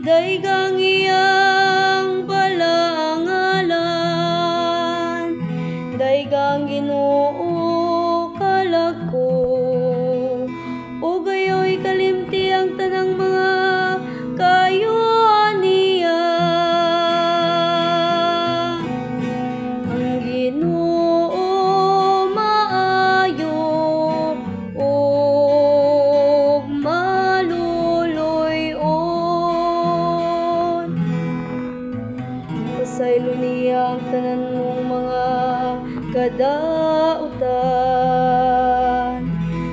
daigang iyang palangalan, daigang Ginoo kalagko, o gayoy kalimti ang tanang mga kayoan niya. Ang Ginoo maayo ug maluluy-on, pasaylo niya ang tanan mong mga kadautan,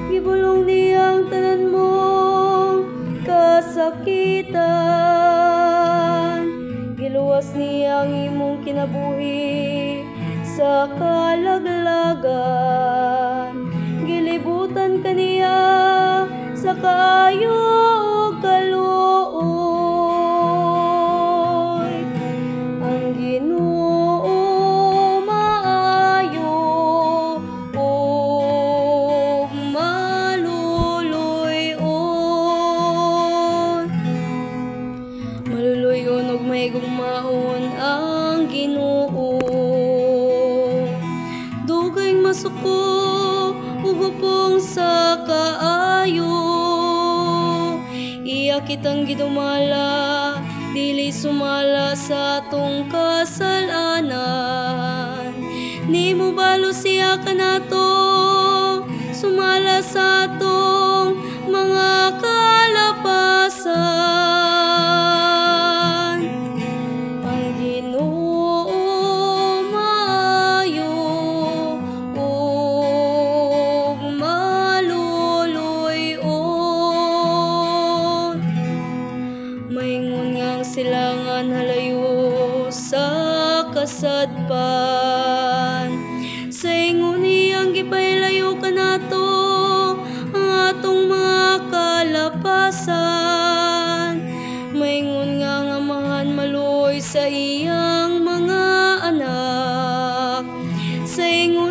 gibulong niya ang tanan mong kasakitan, giluwas niya ang imong kinabuhi sa kalaglagan, gilibutan kaniya sa kaayo ug kaluoy. Ang Ginoo maayo ug maluluy-on, maluluy-on ug mahigugmaon ang Ginoo. Dugay masuko ug gupong sa kaayo, iya kitang gidumala, dili sumala sa atong kasalanan. Nimo balo siya kanato, sumala sa atong mga kalapasan. Ang Ginoo maayo ug maluluy-on, maingon ngang silangan halayo sa kasadpan, sa ingon niyang gipailayo kanato ang atong mga kalapasan. Maingon nga ang amahan maluoy sa iyang mga anak, sa ingon